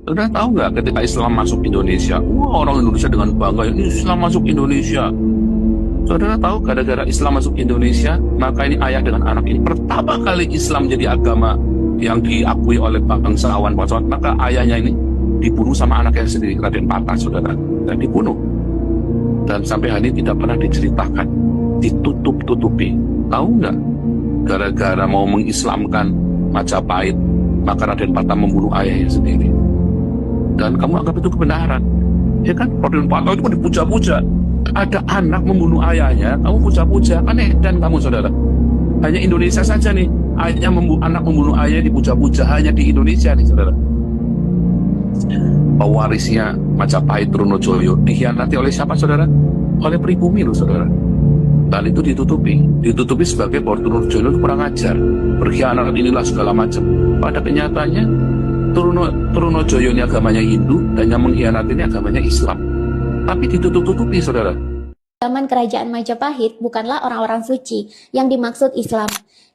Saudara tahu nggak ketika Islam masuk Indonesia, wah orang Indonesia dengan bangga, Islam masuk Indonesia. Saudara tahu gara-gara Islam masuk Indonesia, maka ini ayah dengan anak ini pertama kali Islam jadi agama yang diakui oleh bangsawan, maka ayahnya ini dibunuh sama anaknya sendiri, Raden Patah, saudara, dan dibunuh. Dan sampai hari ini tidak pernah diceritakan, ditutup-tutupi. Tahu nggak? Gara-gara mau mengislamkan Majapahit, maka Raden Patah membunuh ayahnya sendiri. Dan kamu anggap itu kebenaran, ya kan? Raden Patah itu dipuja-puja. Ada anak membunuh ayahnya, kamu puja-puja, kan edan kamu, saudara. Hanya Indonesia saja nih, anak membunuh ayah dipuja-puja, hanya di Indonesia nih, saudara. Pewarisnya Majapahit Trunojoyo dikhianati oleh siapa, saudara? Oleh pribumi loh, saudara. Dan itu ditutupi sebagai bahwa Trunojoyo kurang ajar, berkhianat inilah segala macam. Pada kenyataannya Trunojoyo ini agamanya Hindu dan yang mengkhianati ini agamanya Islam. Tapi ditutup-tutupi, saudara. Zaman kerajaan Majapahit bukanlah orang-orang suci yang dimaksud Islam.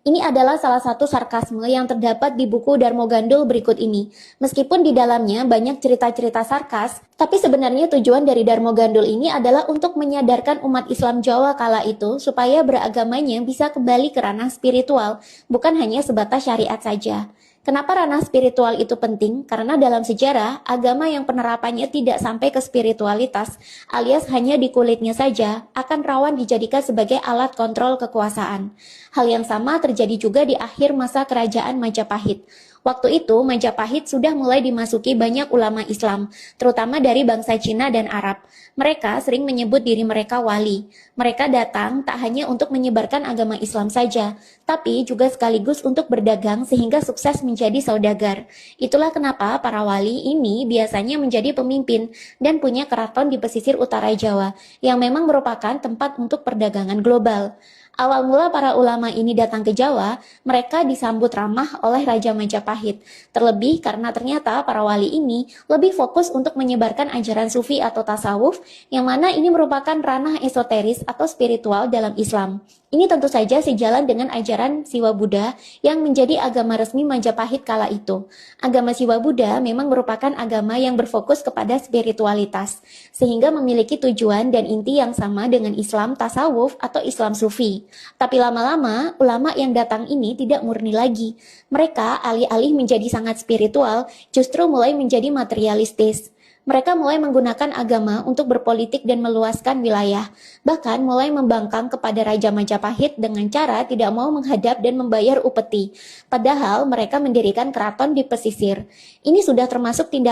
Ini adalah salah satu sarkasme yang terdapat di buku Darmo Gandul berikut ini. Meskipun di dalamnya banyak cerita-cerita sarkas, tapi sebenarnya tujuan dari Darmo Gandul ini adalah untuk menyadarkan umat Islam Jawa kala itu supaya beragamanya bisa kembali ke ranah spiritual, bukan hanya sebatas syariat saja. Kenapa ranah spiritual itu penting? Karena dalam sejarah, agama yang penerapannya tidak sampai ke spiritualitas, alias hanya di kulitnya saja, akan rawan dijadikan sebagai alat kontrol kekuasaan. Hal yang sama terjadi juga di akhir masa kerajaan Majapahit. Waktu itu, Majapahit sudah mulai dimasuki banyak ulama Islam, terutama dari bangsa Cina dan Arab. Mereka sering menyebut diri mereka wali. Mereka datang tak hanya untuk menyebarkan agama Islam saja, tapi juga sekaligus untuk berdagang sehingga sukses menjadi saudagar. Itulah kenapa para wali ini biasanya menjadi pemimpin dan punya keraton di pesisir utara Jawa, yang memang merupakan tempat untuk perdagangan global. Awal mula para ulama ini datang ke Jawa, mereka disambut ramah oleh Raja Majapahit. Terlebih karena ternyata para wali ini lebih fokus untuk menyebarkan ajaran sufi atau tasawuf, yang mana ini merupakan ranah esoteris atau spiritual dalam Islam. Ini tentu saja sejalan dengan ajaran Siwa Buddha yang menjadi agama resmi Majapahit kala itu. Agama Siwa Buddha memang merupakan agama yang berfokus kepada spiritualitas, sehingga memiliki tujuan dan inti yang sama dengan Islam tasawuf atau Islam sufi. Tapi lama-lama, ulama yang datang ini tidak murni lagi. Mereka alih-alih menjadi sangat spiritual, justru mulai menjadi materialistis. Mereka mulai menggunakan agama untuk berpolitik dan meluaskan wilayah, bahkan mulai membangkang kepada Raja Majapahit dengan cara tidak mau menghadap dan membayar upeti. Padahal mereka mendirikan keraton di pesisir. Ini sudah termasuk tindakan